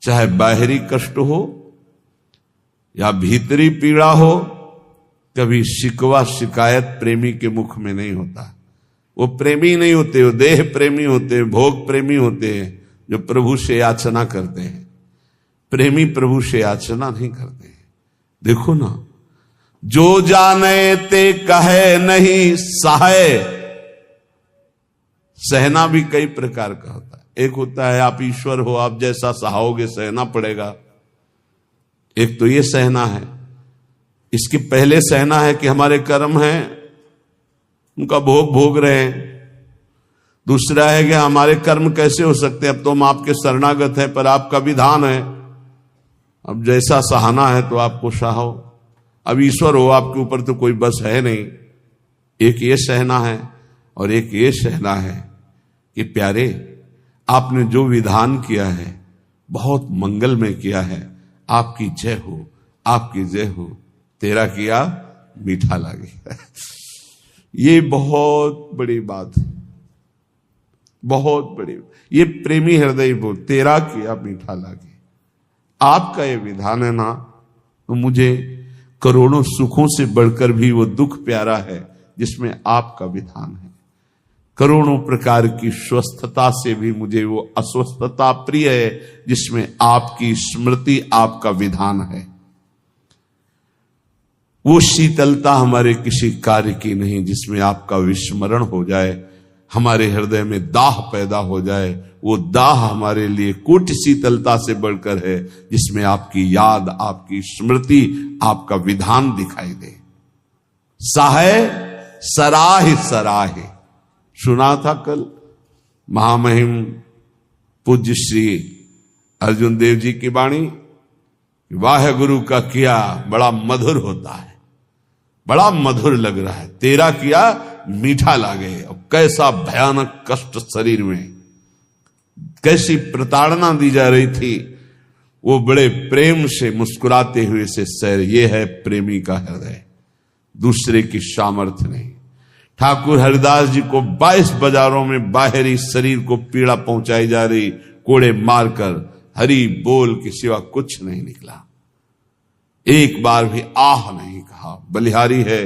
चाहे बाहरी कष्ट हो या भीतरी पीड़ा हो, कभी शिकवा शिकायत प्रेमी के मुख में नहीं होता। वो प्रेमी नहीं होते, वो देह प्रेमी होते हैं, भोग प्रेमी होते हैं, जो प्रभु से याचना करते हैं। प्रेमी प्रभु से याचना नहीं करते हैं। देखो ना, जो जाने ते कहे नहीं सहाय। सहना भी कई प्रकार का होता है। एक होता है आप ईश्वर हो, आप जैसा सहाओगे सहना पड़ेगा। एक तो ये सहना है। इसके पहले सहना है कि हमारे कर्म हैं, उनका भोग भोग रहे हैं। दूसरा है कि हमारे कर्म कैसे हो सकते हैं, अब तो हम आपके शरणागत हैं, पर आपका विधान है, अब जैसा सहाना है तो आपको सहाओ। अब ईश्वर हो, आपके ऊपर तो कोई बस है नहीं। एक ये सहना है और एक ये सहना है कि प्यारे, आपने जो विधान किया है बहुत मंगल में किया है, आपकी जय हो, आपकी जय हो, तेरा किया मीठा लागे। ये बहुत बड़ी बात है, बहुत बड़ी। ये प्रेमी हृदय बोल, तेरा किया मीठा लागे। आपका ये विधान है ना, तो मुझे करोड़ों सुखों से बढ़कर भी वो दुख प्यारा है जिसमें आपका विधान है। करोड़ों प्रकार की स्वस्थता से भी मुझे वो अस्वस्थता प्रिय है जिसमें आपकी स्मृति, आपका विधान है। वो शीतलता हमारे किसी कार्य की नहीं जिसमें आपका विस्मरण हो जाए, हमारे हृदय में दाह पैदा हो जाए। वो दाह हमारे लिए कोटि शीतलता से बढ़कर है जिसमें आपकी याद, आपकी स्मृति, आपका विधान दिखाई दे। सहाय सराह सराहे, सुना था कल महामहिम पूज्य श्री अर्जुन देव जी की वाणी। वाह गुरु का किया बड़ा मधुर होता है, बड़ा मधुर लग रहा है, तेरा किया मीठा लागे। और कैसा भयानक कष्ट शरीर में, कैसी प्रताड़ना दी जा रही थी, वो बड़े प्रेम से मुस्कुराते हुए से सैर। ये है प्रेमी का हृदय, दूसरे की सामर्थ्य नहीं। ठाकुर हरिदास जी को 22 बाजारों में बाहरी शरीर को पीड़ा पहुंचाई जा रही, कोड़े मारकर हरि बोल के सिवा कुछ नहीं निकला। एक बार भी आह नहीं कहा। बलिहारी है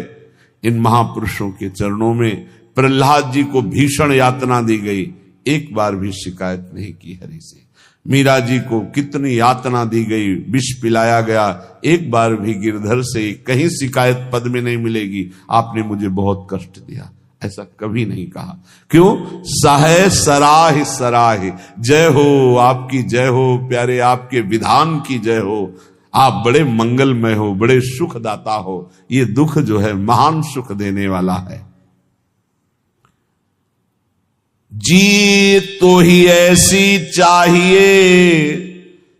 इन महापुरुषों के चरणों में। प्रहलाद जी को भीषण यातना दी गई, एक बार भी शिकायत नहीं की हरि से। मीरा जी को कितनी यातना दी गई, विष पिलाया गया, एक बार भी गिरधर से कहीं शिकायत पद में नहीं मिलेगी, आपने मुझे बहुत कष्ट दिया, ऐसा कभी नहीं कहा। क्यों? सहाय सराह सराह, जय हो, आपकी जय हो प्यारे, आपके विधान की जय हो। आप बड़े मंगलमय हो, बड़े सुखदाता हो। ये दुख जो है महान सुख देने वाला है। जी तो ही ऐसी चाहिए,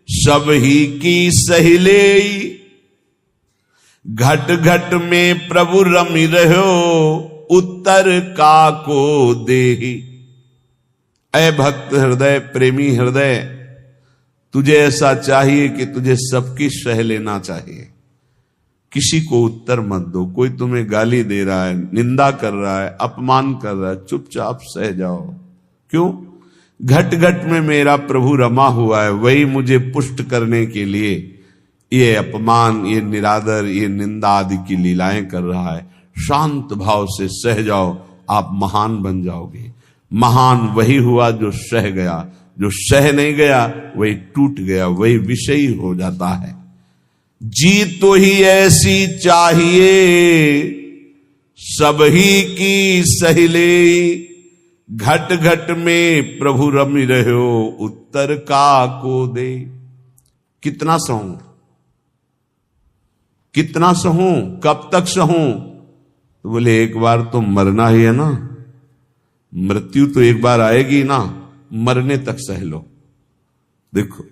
सब ही की सहिले, घट घट में प्रभु रमि रहो, उत्तर का को देहि। ऐ भक्त हृदय, प्रेमी हृदय, तुझे ऐसा चाहिए कि तुझे सबकी सह लेना चाहिए। किसी को उत्तर मत दो। कोई तुम्हें गाली दे रहा है, निंदा कर रहा है, अपमान कर रहा है, चुपचाप सह जाओ। क्यों? घट घट में मेरा प्रभु रमा हुआ है, वही मुझे पुष्ट करने के लिए ये अपमान, ये निरादर, ये निंदा आदि की लीलाएं कर रहा है। शांत भाव से सह जाओ, आप महान बन जाओगे। महान वही हुआ जो सह गया, जो सह नहीं गया वही टूट गया, वही विषयी हो जाता है। जी तो ही ऐसी चाहिए, सब ही की सहिले, घट घट में प्रभु रमि रहो, उत्तर का को दे। कितना सहूं, कितना सहूं, कब तक सहूं? तो बोले एक बार तो मरना ही है ना, मृत्यु तो एक बार आएगी ना, मरने तक सह लो। देखो,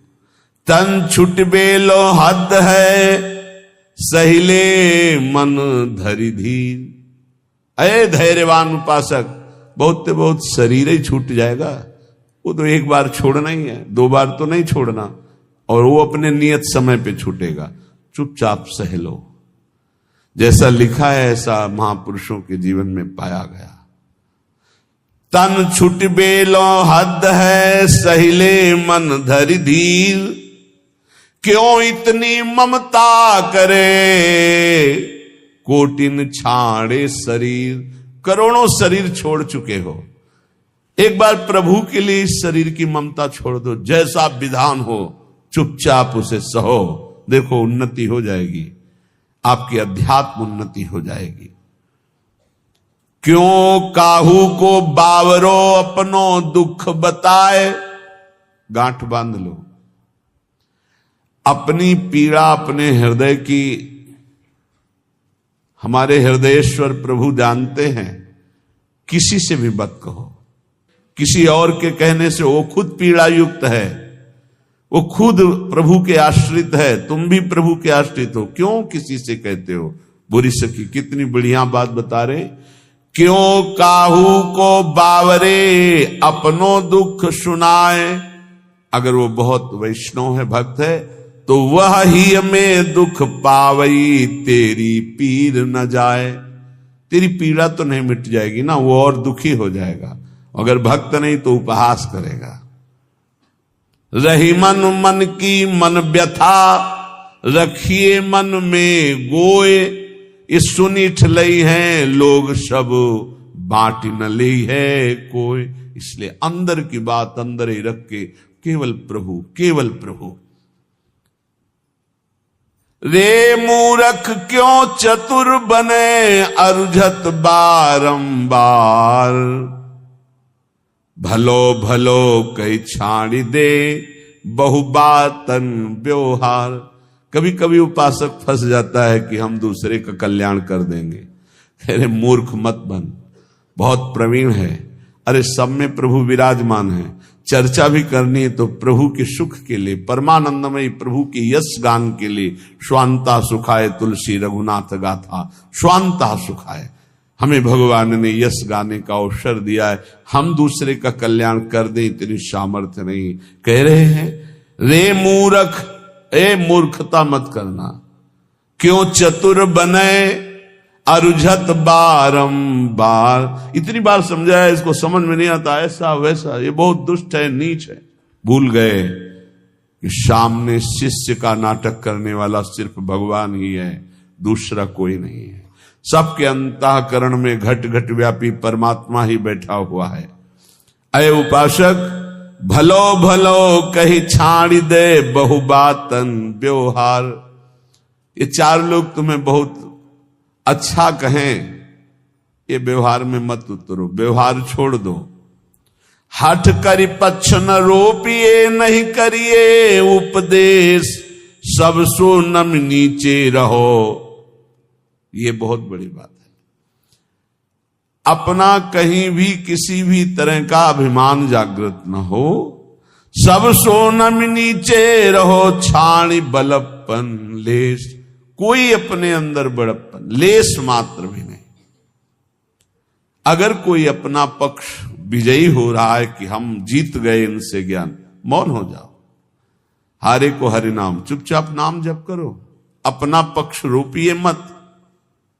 तन छुट बेलो हद है, सहिले मन धरि धीर। अरे धैर्यवान उपासक, बहुत से बहुत शरीर ही छूट जाएगा, वो तो एक बार छोड़ना ही है, दो बार तो नहीं छोड़ना, और वो अपने नियत समय पे छूटेगा। चुपचाप सह लो। जैसा लिखा है ऐसा महापुरुषों के जीवन में पाया गया। तन छुट बेलो हद है, सहिले मन धरि धीर, क्यों इतनी ममता करे, कोटिन छाड़े शरीर। करोड़ों शरीर छोड़ चुके हो, एक बार प्रभु के लिए इस शरीर की ममता छोड़ दो। जैसा विधान हो चुपचाप उसे सहो, देखो उन्नति हो जाएगी, आपकी अध्यात्म उन्नति हो जाएगी। क्यों काहू को बावरो अपनो दुख बताए, गांठ बांध लो। अपनी पीड़ा अपने हृदय की हमारे हृदयेश्वर प्रभु जानते हैं, किसी से भी मत कहो। किसी और के कहने से वो खुद पीड़ा युक्त है, वो खुद प्रभु के आश्रित है, तुम भी प्रभु के आश्रित हो, क्यों किसी से कहते हो। बुरी सखी कितनी बढ़िया बात बता रहे, क्यों काहू को बावरे अपनो दुख सुनाए। अगर वो बहुत वैष्णव है, भक्त है, तो वह ही में दुख पावई, तेरी पीर न जाए। तेरी पीड़ा तो नहीं मिट जाएगी ना, वो और दुखी हो जाएगा। अगर भक्त नहीं तो उपहास करेगा। रही मन मन की मन व्यथा, रखिए मन में गोए। इस सुनिठ लई है लोग सब, बांट न ली है कोई। इसलिए अंदर की बात अंदर ही रख के केवल प्रभु, केवल प्रभु। रे मूरख क्यों चतुर बने, अरुझत बारंबार। भलो भलो कई छाड़ी दे, बहुबातन व्यवहार। कभी कभी उपासक फंस जाता है कि हम दूसरे का कल्याण कर देंगे। अरे मूर्ख मत बन, बहुत प्रवीण है। अरे सब में प्रभु विराजमान है, चर्चा भी करनी है तो प्रभु के सुख के लिए, परमानंदमय प्रभु के यश गान के लिए। स्वांता सुखाए तुलसी रघुनाथ गाथा, स्वांता सुखाए। हमें भगवान ने यश गाने का अवसर दिया है, हम दूसरे का कल्याण कर दें इतनी सामर्थ्य नहीं। कह रहे हैं रे मूर्ख, ए मूर्खता मत करना। क्यों चतुर बने, अरुझत बारंबार। इतनी बार समझाया, इसको समझ में नहीं आता, ऐसा वैसा, ये बहुत दुष्ट है, नीच है। भूल गए कि सामने शिष्य का नाटक करने वाला सिर्फ भगवान ही है, दूसरा कोई नहीं है। सबके अंतःकरण में घट घट व्यापी परमात्मा ही बैठा हुआ है। अय उपासक, भलो भलो कही छाड़ी दे, बहुबातन व्यवहार। ये चार लोग तुम्हें बहुत अच्छा कहें, ये व्यवहार में मत उतरो, व्यवहार छोड़ दो। हठ करी पक्ष न रोपिए, नहीं करिए उपदेश, सब सो नम नीचे रहो। ये बहुत बड़ी बात है। अपना कहीं भी किसी भी तरह का अभिमान जागृत न हो, सब सो नम नीचे रहो, छाणी बलपन लेस। कोई अपने अंदर बड़प्पन लेस मात्र भी नहीं। अगर कोई अपना पक्ष विजयी हो रहा है कि हम जीत गए इनसे ज्ञान, मौन हो जाओ। हारे को हरि नाम, चुपचाप नाम जप करो, अपना पक्ष रोपिए मत।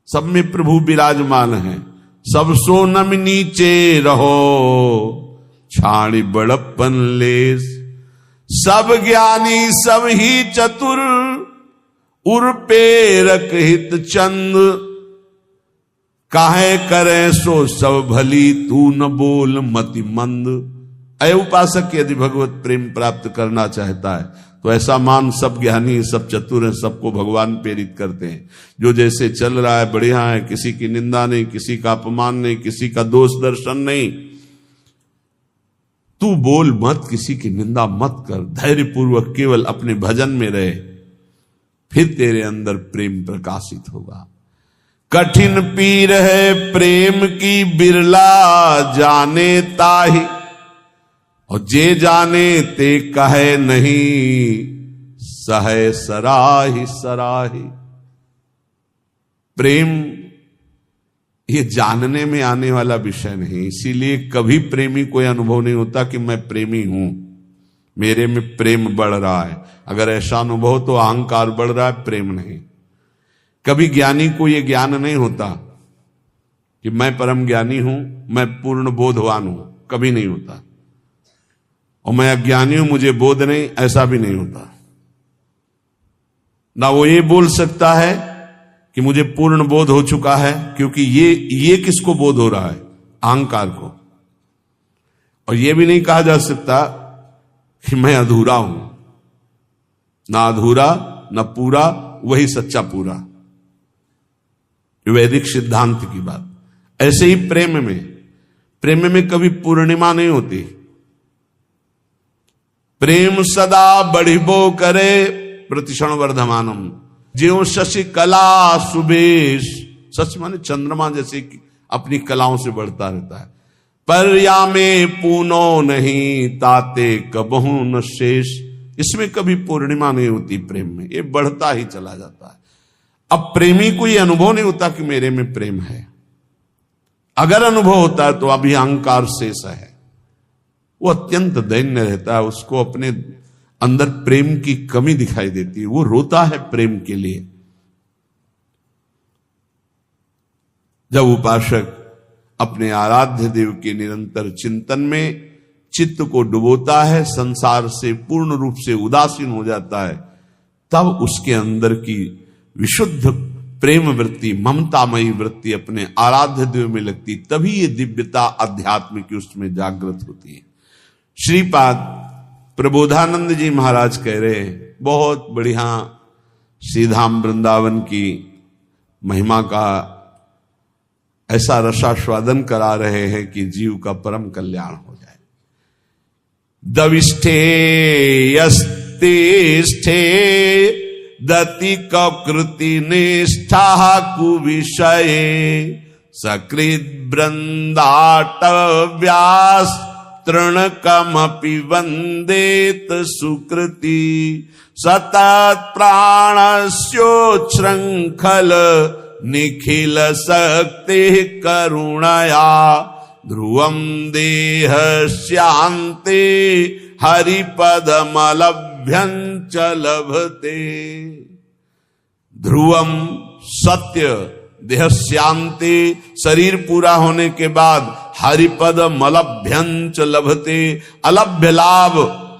सब में प्रभु विराजमान है। सब सोनम नीचे रहो, छाणी बड़प्पन लेस। सब ज्ञानी सब ही चतुर, उर्पेरक हित चंद। काहे करे सो सब भली, तू न बोल मति मंद। अय उपासक यदि भगवत प्रेम प्राप्त करना चाहता है तो ऐसा मान, सब ज्ञानी सब चतुर हैं, सबको भगवान प्रेरित करते हैं। जो जैसे चल रहा है बढ़िया है, किसी की निंदा नहीं, किसी का अपमान नहीं, किसी का दोष दर्शन नहीं। तू बोल मत, किसी की निंदा मत कर, धैर्य पूर्वक केवल अपने भजन में रहे, फिर तेरे अंदर प्रेम प्रकाशित होगा। कठिन पीर है प्रेम की, बिरला जाने ताही। और जे जाने ते कहे नहीं, सहे सराही सराही। प्रेम ये जानने में आने वाला विषय नहीं, इसीलिए कभी प्रेमी कोई अनुभव नहीं होता कि मैं प्रेमी हूं, मेरे में प्रेम बढ़ रहा है। अगर ऐसा अनुभव तो अहंकार बढ़ रहा है, प्रेम नहीं। कभी ज्ञानी को यह ज्ञान नहीं होता कि मैं परम ज्ञानी हूं, मैं पूर्ण बोधवान हूं, कभी नहीं होता। और मैं अज्ञानी हूं, मुझे बोध नहीं, ऐसा भी नहीं होता। ना वो ये बोल सकता है कि मुझे पूर्ण बोध हो चुका है, क्योंकि ये किसको बोध हो रहा है? अहंकार को। और ये भी नहीं कहा जा सकता कि मैं अधूरा हूं। ना अधूरा ना पूरा, वही सच्चा पूरा। वैदिक सिद्धांत की बात। ऐसे ही प्रेम में कभी पूर्णिमा नहीं होती। प्रेम सदा बढ़िबो करे प्रतिक्षण वर्धमानम, ज्यों शशि कला सुबेश। सच माने चंद्रमा जैसे अपनी कलाओं से बढ़ता रहता है। पर या में पूनो नहीं ताते कबहू न शेष। इसमें कभी पूर्णिमा नहीं होती प्रेम में, ये बढ़ता ही चला जाता है। अब प्रेमी को ये अनुभव नहीं होता कि मेरे में प्रेम है। अगर अनुभव होता है तो अभी अहंकार शेष है, वो अत्यंत दैन्य रहता है। उसको अपने अंदर प्रेम की कमी दिखाई देती है, वो रोता है प्रेम के लिए। जब उपासक अपने आराध्य देव के निरंतर चिंतन में चित्त को डुबोता है, संसार से पूर्ण रूप से उदासीन हो जाता है, तब उसके अंदर की विशुद्ध प्रेम वृत्ति, ममतामयी वृत्ति अपने आराध्य देव में लगती, तभी ये दिव्यता अध्यात्म की उसमें जागृत होती है। श्रीपाद प्रबोधानंद जी महाराज कह रहे हैं, बहुत बढ़िया श्रीधाम वृंदावन की महिमा का ऐसा रसास्वादन करा रहे हैं कि जीव का परम कल्याण हो जाए। दविष्ठे यस्तिष्ठे दति कृति निष्ठा कुविषये सकृत वृंदाटव्यास तृणकमपि वंदेत सुकृति सतत प्राणस्योच्छृंखल निखिल शक्ति करुणया ध्रुवम देह शांति हरिपदमलभ्यंच लभते। ध्रुवम सत्य, देह शांति, शरीर पूरा होने के बाद हरिपद मलभ्यंच लभते। अलभ्य लाभ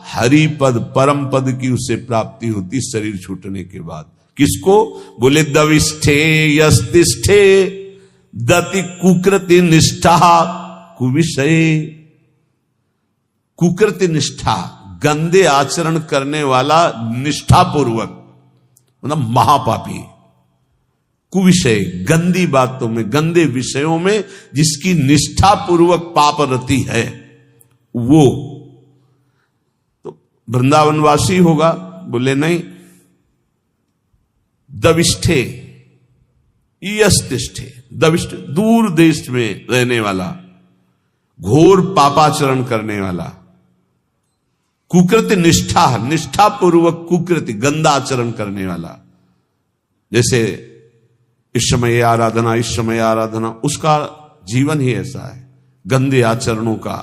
हरिपद परम पद की उसे प्राप्ति होती शरीर छूटने के बाद। किसको? बोले दविष्ठे यस्तिष्ठे दति कुकृति निष्ठा कुविषय। कुकृति निष्ठा, गंदे आचरण करने वाला निष्ठापूर्वक, मतलब महापापी। कुविषय, गंदी बातों में, गंदे विषयों में जिसकी निष्ठापूर्वक पापरति है, वो तो वृंदावनवासी होगा। बोले नहीं, दविष्ठे यस्तिष्ठे, दविष्ठ दूर देश में रहने वाला, घोर पापाचरण करने वाला। कुकृति निष्ठा, निष्ठापूर्वक कुकृति, गंदा आचरण करने वाला। जैसे इस समय आराधना, इस समय आराधना, उसका जीवन ही ऐसा है, गंदे आचरणों का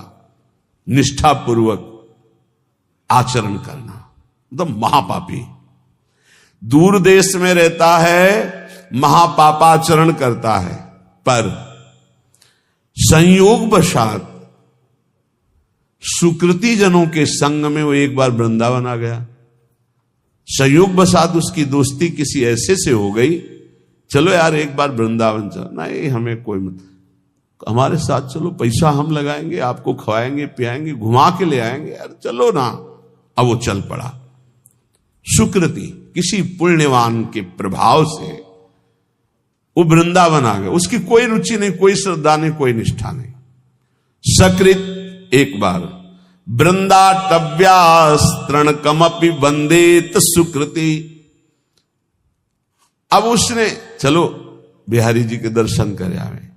निष्ठापूर्वक आचरण करना, मतलब महापापी। दूर देश में रहता है, महापापाचरण करता है, पर संयोग वशात सुकृति जनों के संग में वो एक बार वृंदावन आ गया। संयोग वशात उसकी दोस्ती किसी ऐसे से हो गई, चलो यार एक बार वृंदावन चलो। नहीं, हमें कोई मत, हमारे साथ चलो, पैसा हम लगाएंगे, आपको खवाएंगे पियाएंगे, घुमा के ले आएंगे, यार चलो ना। अब वो चल पड़ा। सुकृति, किसी पुण्यवान के प्रभाव से वो वृंदावन आ गया। उसकी कोई रुचि नहीं, कोई श्रद्धा नहीं, कोई निष्ठा नहीं। सकृत, एक बार वृंदाटव्यास तृणकमपि वंदेत सुकृति। अब उसने चलो बिहारी जी के दर्शन करे आवे,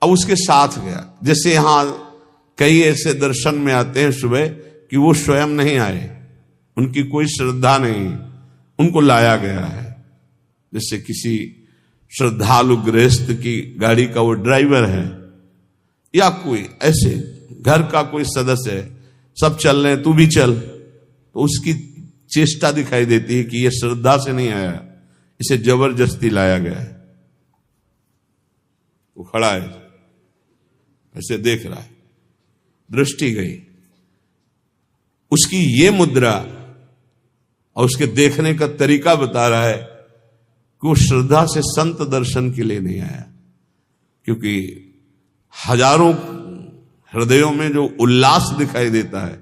अब उसके साथ गया। जैसे यहां कई ऐसे दर्शन में आते हैं सुबह कि वो स्वयं नहीं आए, उनकी कोई श्रद्धा नहीं, उनको लाया गया है। जैसे किसी श्रद्धालु गृहस्थ की गाड़ी का वो ड्राइवर है, या कोई ऐसे घर का कोई सदस्य है, सब चल रहे हैं, तू भी चल, तो उसकी चेष्टा दिखाई देती है कि ये श्रद्धा से नहीं आया, इसे जबरदस्ती लाया गया है। वो खड़ा है, ऐसे देख रहा है, दृष्टि गई उसकी ये मुद्रा, और उसके देखने का तरीका बता रहा है कि वो श्रद्धा से संत दर्शन के लिए नहीं आया, क्योंकि हजारों हृदयों में जो उल्लास दिखाई देता है,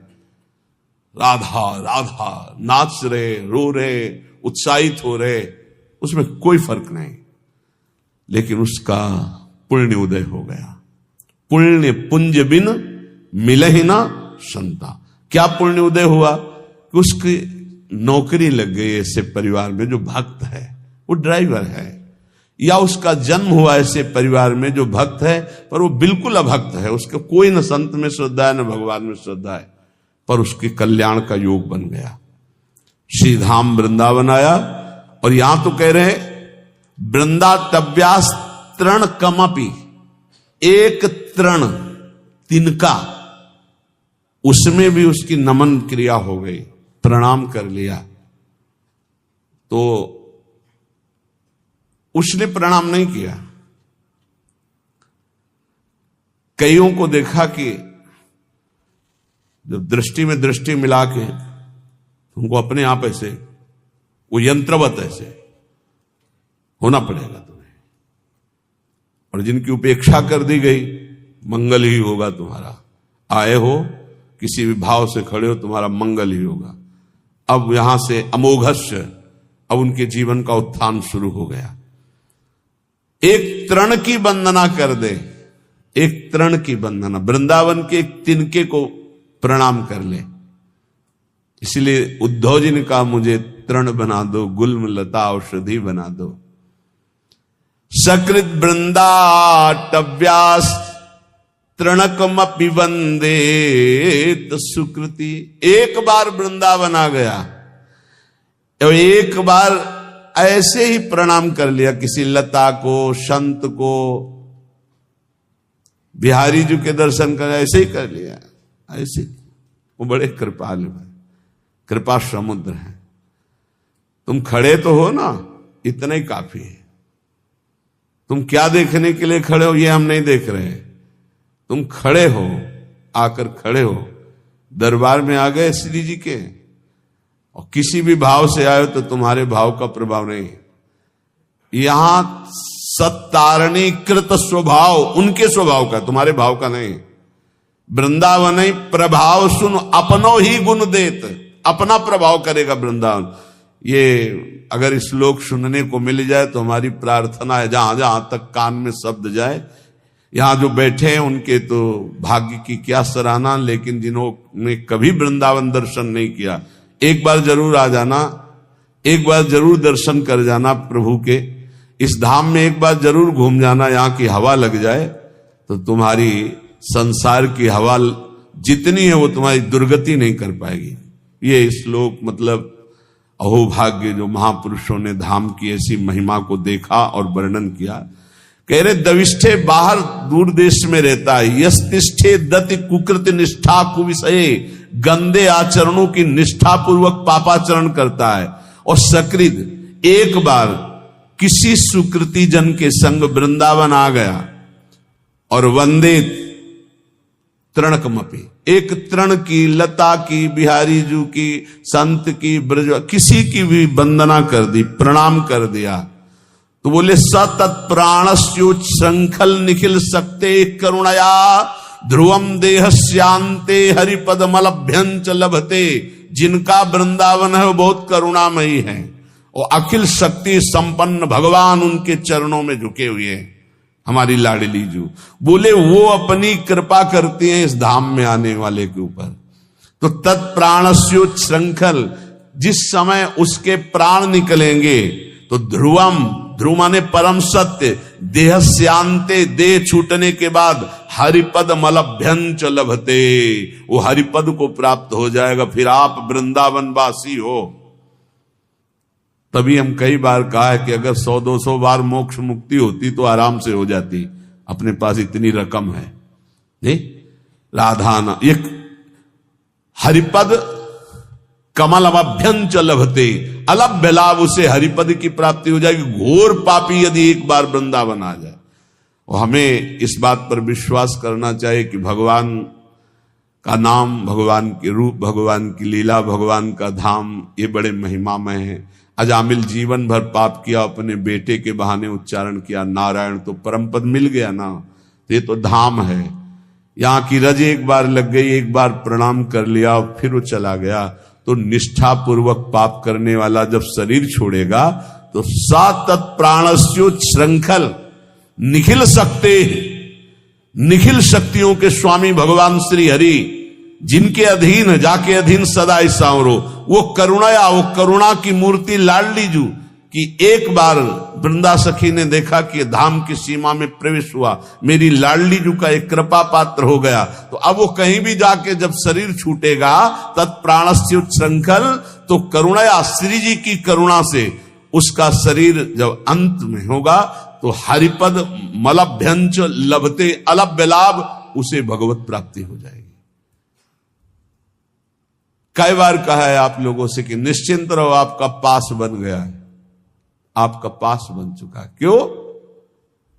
राधा राधा नाच रहे, रो रहे, उत्साहित हो रहे, उसमें कोई फर्क नहीं। लेकिन उसका पुण्य उदय हो गया। पुण्य पुंज बिन मिले ही ना संता। क्या पुण्य उदय हुआ कि उसकी नौकरी लग गई ऐसे परिवार में जो भक्त है, वो ड्राइवर है, या उसका जन्म हुआ ऐसे परिवार में जो भक्त है पर वो बिल्कुल अभक्त है, उसका कोई न संत में श्रद्धा है न भगवान में श्रद्धा है, पर उसके कल्याण का योग बन गया। श्री धाम वृंदावन आया और यहां तो कह रहे वृंदाटव्यास तृण कमपि, एक तृण तिनका, उसमें भी उसकी नमन क्रिया हो गई, प्रणाम कर लिया। तो उसने प्रणाम नहीं किया। कईयों को देखा कि जब दृष्टि में दृष्टि मिला के तुमको अपने आप ऐसे वो यंत्रवत ऐसे होना पड़ेगा तुम्हें, और जिनकी उपेक्षा कर दी गई, मंगल ही होगा तुम्हारा। आए हो किसी भी भाव से खड़े हो, तुम्हारा मंगल ही होगा। अब यहां से अमोघस्य, अब उनके जीवन का उत्थान शुरू हो गया। एक तृण की वंदना कर दे, एक तृण की वंदना, वृंदावन के एक तिनके को प्रणाम कर ले। इसलिए उद्धव जी ने कहा मुझे तृण बना दो, गुल्म लता औषधि बना दो। सकृत वृंदाटव्यास तृणकमपि वंदे सुकृति। एक बार वृंदावन आ गया और एक बार ऐसे ही प्रणाम कर लिया किसी लता को, संत को, बिहारी जी के दर्शन कर ऐसे ही कर लिया, ऐसे। वो बड़े कृपालु है, कृपा समुद्र है। तुम खड़े तो हो ना, इतना ही काफी है। तुम क्या देखने के लिए खड़े हो ये हम नहीं देख रहे हैं। तुम खड़े हो, आकर खड़े हो, दरबार में आ गए श्री जी के, और किसी भी भाव से आए तो तुम्हारे भाव का प्रभाव नहीं। यहां सत्तारणीकृत स्वभाव उनके स्वभाव का, तुम्हारे भाव का नहीं। वृंदावन प्रभाव सुन अपनो ही गुण देत, अपना प्रभाव करेगा वृंदावन। ये अगर इस श्लोक सुनने को मिल जाए तो हमारी प्रार्थना है, जहां जहां तक कान में शब्द जाए। यहां जो बैठे हैं उनके तो भाग्य की क्या सराहना, लेकिन जिन्होंने कभी वृंदावन दर्शन नहीं किया, एक बार जरूर आ जाना, एक बार जरूर दर्शन कर जाना प्रभु के। इस धाम में एक बार जरूर घूम जाना, यहां की हवा लग जाए तो तुम्हारी संसार की हवा जितनी है वो तुम्हारी दुर्गति नहीं कर पाएगी। ये श्लोक मतलब अहोभाग्य जो महापुरुषों ने धाम की ऐसी महिमा को देखा और वर्णन किया। कह रहे दविष्ठे बाहर दूर देश में रहता है, यस्तिष्ठे दति कुकृत निष्ठा कुविषये, गंदे आचरणों की निष्ठा पूर्वक पापाचरण करता है। और सकृत एक बार किसी सुकृति जन के संग वृंदावन आ गया और वंदे तृणकमपि, एक तृण की, लता की, बिहारी जू की, संत की, ब्रज किसी की भी वंदना कर दी, प्रणाम कर दिया, तो बोले सतत प्राणस्योच श्रृंखल निखिल सकते करुणया ध्रुवम देहस्यांते हरिपदमलभ्यंच लभते। जिनका वृंदावन है वो बहुत करुणामयी है और अखिल शक्ति संपन्न भगवान उनके चरणों में झुके हुए हैं। हमारी लाडली जू बोले वो अपनी कृपा करती हैं इस धाम में आने वाले के ऊपर। तो तत्प्राणस्योच श्रृंखल, जिस समय उसके प्राण निकलेंगे तो ध्रुवम, ध्रुव माने परम सत्य, देहस्यांते, देह छूटने के बाद हरिपद मलभ्यंच लभते, वो हरिपद को प्राप्त हो जाएगा, फिर आप वृंदावन वासी हो। तभी हम कई बार कहा है कि अगर 100-200 बार मोक्ष मुक्ति होती तो आराम से हो जाती, अपने पास इतनी रकम है नहीं। राधाना एक हरिपद कमल अभ्यंच लभते, अलभ्य लाभ उसे हरिपद की प्राप्ति हो जाएगी। घोर पापी यदि एक बार वृंदावन आ जाए, और हमें इस बात पर विश्वास करना चाहिए कि भगवान का नाम, भगवान के रूप, भगवान की लीला, भगवान का धाम, ये बड़े महिमामय है। अजामिल जीवन भर पाप किया, अपने बेटे के बहाने उच्चारण किया नारायण, तो परम पद मिल गया ना, तो ये तो धाम है। यहाँ की रज एक बार लग गई, एक बार प्रणाम कर लिया और फिर वो चला गया। तो निष्ठा पूर्वक पाप करने वाला जब शरीर छोड़ेगा तो सातत प्राणस्यो श्रृंखल निखिल सकते, निखिल शक्तियों के स्वामी भगवान श्री हरि, जिनके अधीन है, जाके अधीन सदा ही सांवरो, वो करुणा, वो करुणा की मूर्ति लाडली जू कि एक बार वृंदा सखी ने देखा कि धाम की सीमा में प्रवेश हुआ, मेरी लाडली जू का एक कृपा पात्र हो गया। तो अब वो कहीं भी जाके जब शरीर छूटेगा तत्प्राणस्य श्रृंखल, तो करुणा, श्री जी की करुणा से उसका शरीर जब अंत में होगा तो हरिपद मलभ्यंच लभते अलभ्य लाभ, उसे भगवत प्राप्ति हो जाएगी। कई बार कहा है आप लोगों से कि निश्चिंत रहो, आपका पास बन गया है, आपका पास बन चुका है। क्यों?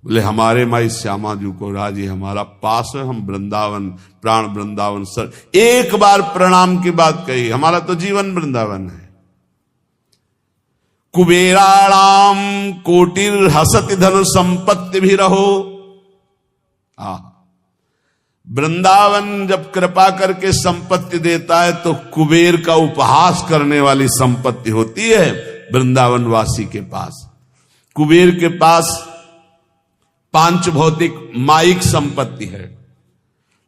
बोले हमारे माई श्यामा जी को राजी, हमारा पास है, हम वृंदावन, प्राण वृंदावन सर, एक बार प्रणाम की बात कही, हमारा तो जीवन वृंदावन है। कुबेराणाम कोटिर हसति धन संपत्ति भी रहो। वृंदावन जब कृपा करके संपत्ति देता है तो कुबेर का उपहास करने वाली संपत्ति होती है वृंदावन वासी के पास। कुबेर के पास पांच भौतिक माइक संपत्ति है,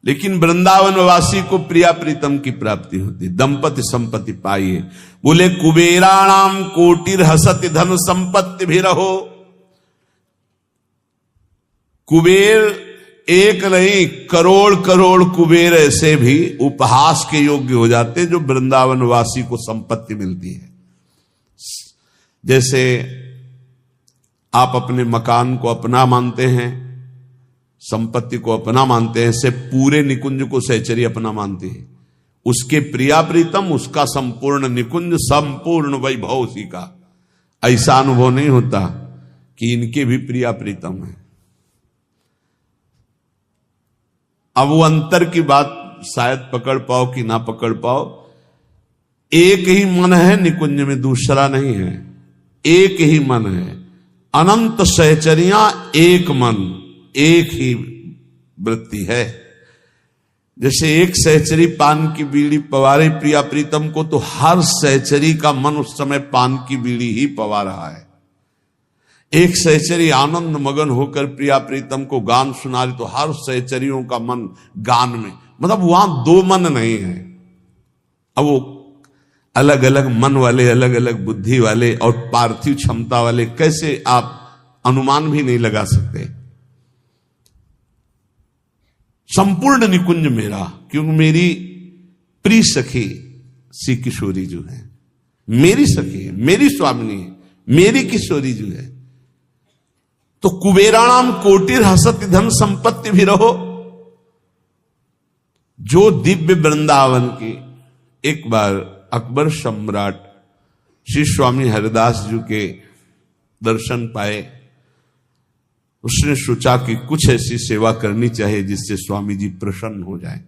लेकिन वृंदावन वासी को प्रिया प्रीतम की प्राप्ति होती, दंपति संपत्ति पाइए। बोले कुबेराणाम कोटिर हसति धन संपत्ति भी रहो। कुबेर एक नहीं, करोड़ करोड़ कुबेर ऐसे भी उपहास के योग्य हो जाते जो वृंदावन वासी को संपत्ति मिलती है। जैसे आप अपने मकान को अपना मानते हैं, संपत्ति को अपना मानते हैं, ऐसे पूरे निकुंज को सहचरी अपना मानती है। उसके प्रिया प्रीतम, उसका संपूर्ण निकुंज, संपूर्ण वैभव उसी का। ऐसा अनुभव नहीं होता कि इनके भी प्रिया प्रीतम है। अब वो अंतर की बात शायद पकड़ पाओ कि ना पकड़ पाओ। एक ही मन है निकुंज में, दूसरा नहीं है, एक ही मन है। अनंत सहचरियां एक मन, एक ही वृत्ति है। जैसे एक सहचरी पान की बीड़ी पवारे प्रिया प्रीतम को, तो हर सहचरी का मन उस समय पान की बीड़ी ही पवा रहा है। एक सहचरी आनंद मगन होकर प्रिया प्रीतम को गान सुना रही, तो हर सहचरियों का मन गान में, मतलब वहां दो मन नहीं है। अब वो अलग अलग मन वाले, अलग अलग बुद्धि वाले और पार्थिव क्षमता वाले कैसे आप अनुमान भी नहीं लगा सकते। संपूर्ण निकुंज मेरा, क्योंकि मेरी प्रिय सखी श्री किशोरी जो है, मेरी सखी है, मेरी स्वामिनी है, मेरी किशोरी जो है। तो कुबेराणाम कोटिर हसति धन संपत्ति भी रहो। जो दिव्य वृंदावन की, एक बार अकबर सम्राट श्री स्वामी हरिदास जी के दर्शन पाए, उसने सोचा कि कुछ ऐसी सेवा करनी चाहिए जिससे स्वामी जी प्रसन्न हो जाए।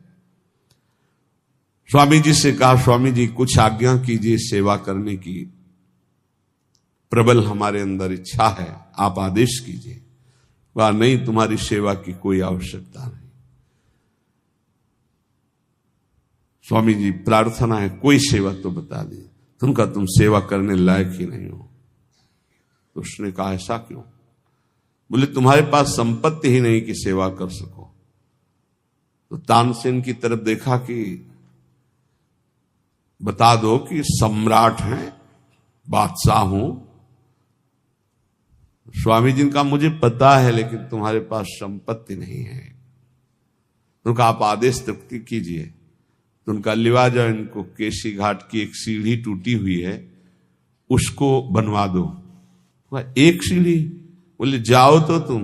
स्वामी जी से कहा, स्वामी जी कुछ आज्ञा कीजिए, सेवा करने की प्रबल हमारे अंदर इच्छा है, आप आदेश कीजिए। वह नहीं, तुम्हारी सेवा की कोई आवश्यकता नहीं। स्वामी जी प्रार्थना है, कोई सेवा तो बता दी, तुम सेवा करने लायक ही नहीं हो। तो उसने कहा, ऐसा क्यों? बोले तुम्हारे पास संपत्ति ही नहीं कि सेवा कर सको। तो तानसेन की तरफ देखा कि बता दो कि सम्राट हैं, बादशाह हूं। स्वामी जी का मुझे पता है, लेकिन तुम्हारे पास संपत्ति नहीं है। उनका आप आदेश तक कीजिए। तो उनका लिवा जाओ, इनको केशी घाट की एक सीढ़ी टूटी हुई है, उसको बनवा दो। एक सीढ़ी? बोले जाओ तो तुम।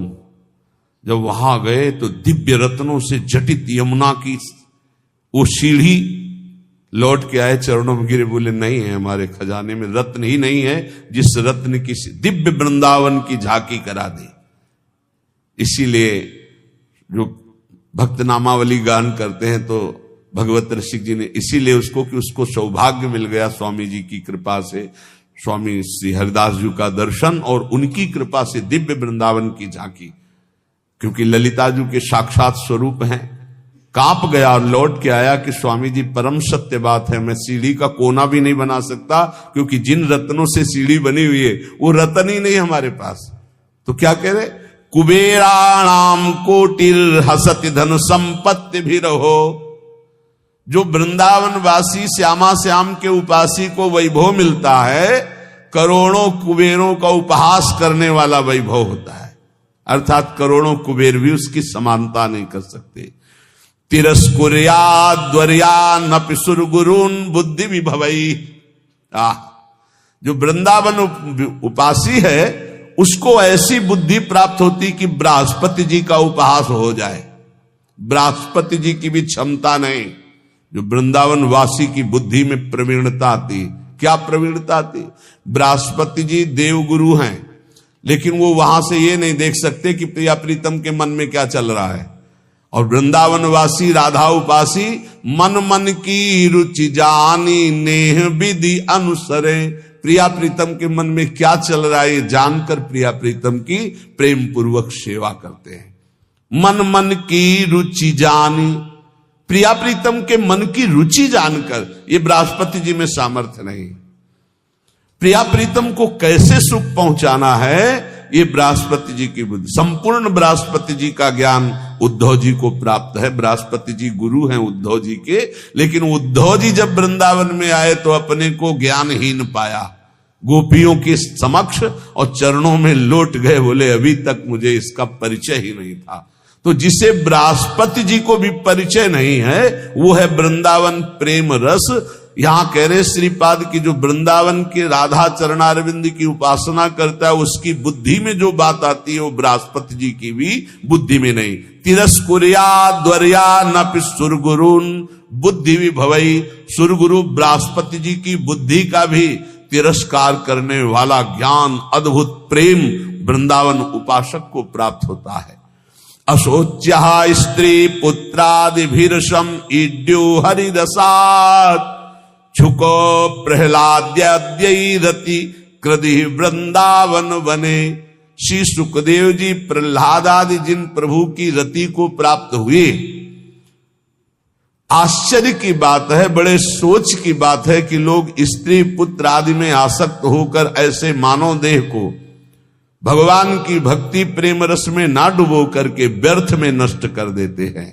जब वहां गए तो दिव्य रत्नों से जटित यमुना की वो सीढ़ी लौट के आए, चरणों में गिरे, बोले नहीं है, हमारे खजाने में रत्न ही नहीं है जिस रत्न की दिव्य वृंदावन की झांकी करा दे। इसीलिए जो भक्त नामावली गान करते हैं तो भगवत रसिक जी ने इसीलिए उसको कि उसको सौभाग्य मिल गया स्वामी जी की कृपा से, स्वामी श्री हरिदास जी का दर्शन और उनकी कृपा से दिव्य वृंदावन की झांकी, क्योंकि ललिता जी के साक्षात स्वरूप हैं। कांप गया और लौट के आया कि स्वामी जी परम सत्य बात है, मैं सीढ़ी का कोना भी नहीं बना सकता, क्योंकि जिन रत्नों से सीढ़ी बनी हुई है वो रत्न ही नहीं हमारे पास। तो क्या कह रहे, कुबेराणाम कोटिर हसति धन संपत्ति भी रहो। जो वृंदावन वासी श्यामा श्याम के उपासी को वैभव मिलता है, करोड़ों कुबेरों का उपहास करने वाला वैभव होता है, अर्थात करोड़ों कुबेर भी उसकी समानता नहीं कर सकते। तिरस्कुर्या द्वर्या नपि सुरगुरुन बुद्धि विभवई। जो वृंदावन उपासी है उसको ऐसी बुद्धि प्राप्त होती कि बृहस्पति जी का उपहास हो जाए। बृहस्पति जी की भी क्षमता नहीं, जो वृंदावन वासी की बुद्धि में प्रवीणता आती। क्या प्रवीणता आती? बृहस्पति जी देवगुरु हैं, लेकिन वो वहां से ये नहीं देख सकते कि प्रिया प्रीतम के मन में क्या चल रहा है। और वृंदावन वासी राधा उपासी मन मन की रुचि जानी नेह विधि अनुसरे। प्रिया प्रीतम के मन में क्या चल रहा है ये जानकर प्रिया प्रीतम की प्रेम पूर्वक सेवा करते हैं। मन मन की रुचि जानी, प्रिया प्रीतम के मन की रुचि जानकर, ये बृहस्पति जी में सामर्थ्य नहीं। प्रिया प्रीतम को कैसे सुख पहुंचाना है ये बृहस्पति जी की बुद्धि। संपूर्ण बृहस्पति जी का ज्ञान उद्धव जी को प्राप्त है। बृहस्पति जी गुरु हैं उद्धव जी के, लेकिन उद्धव जी जब वृंदावन में आए तो अपने को ज्ञानहीन पाया। गोपियों के समक्ष और चरणों में लौट गए, बोले अभी तक मुझे इसका परिचय ही नहीं था। तो जिसे बृहस्पति जी को भी परिचय नहीं है वो है वृंदावन प्रेम रस। यहां कह रहे श्रीपाद की जो वृंदावन के राधा चरणारविंद की उपासना करता है उसकी बुद्धि में जो बात आती है वो बृहस्पति जी की भी बुद्धि में नहीं। तिरस्कुर्या द्वर्या नपि सुरगुरुन बुद्धि विभवई। सुरगुरु बृहस्पति जी की बुद्धि का भी तिरस्कार करने वाला ज्ञान, अद्भुत प्रेम वृंदावन उपासक को प्राप्त होता है। अशोच्य स्त्री पुत्रादिभिर्षम ईड्यो हरिरसात् छुको प्रहलाद्यरति कृदि वृंदावन वने। श्री सुखदेव जी प्रहलाद आदि जिन प्रभु की रति को प्राप्त हुए, आश्चर्य की बात है, बड़े सोच की बात है कि लोग स्त्री पुत्र आदि में आसक्त होकर ऐसे मानव देह को भगवान की भक्ति प्रेम रस में ना डुबो करके व्यर्थ में नष्ट कर देते हैं।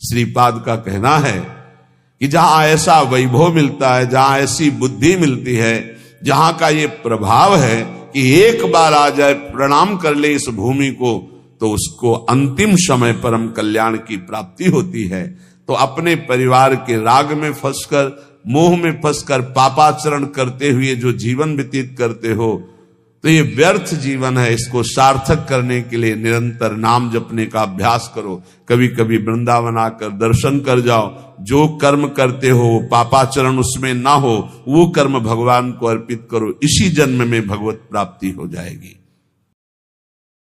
श्रीपाद का कहना है कि जहां ऐसा वैभव मिलता है, जहां ऐसी बुद्धि मिलती है, जहां का ये प्रभाव है कि एक बार आ जाए प्रणाम कर ले इस भूमि को, तो उसको अंतिम समय परम कल्याण की प्राप्ति होती है। तो अपने परिवार के राग में फंसकर, मोह में फंसकर पापाचरण करते हुए जो जीवन व्यतीत करते हो, तो ये व्यर्थ जीवन है। इसको सार्थक करने के लिए निरंतर नाम जपने का अभ्यास करो। कभी कभी वृंदावन आकर दर्शन कर जाओ। जो कर्म करते हो पापाचरण उसमें ना हो, वो कर्म भगवान को अर्पित करो। इसी जन्म में भगवत प्राप्ति हो जाएगी।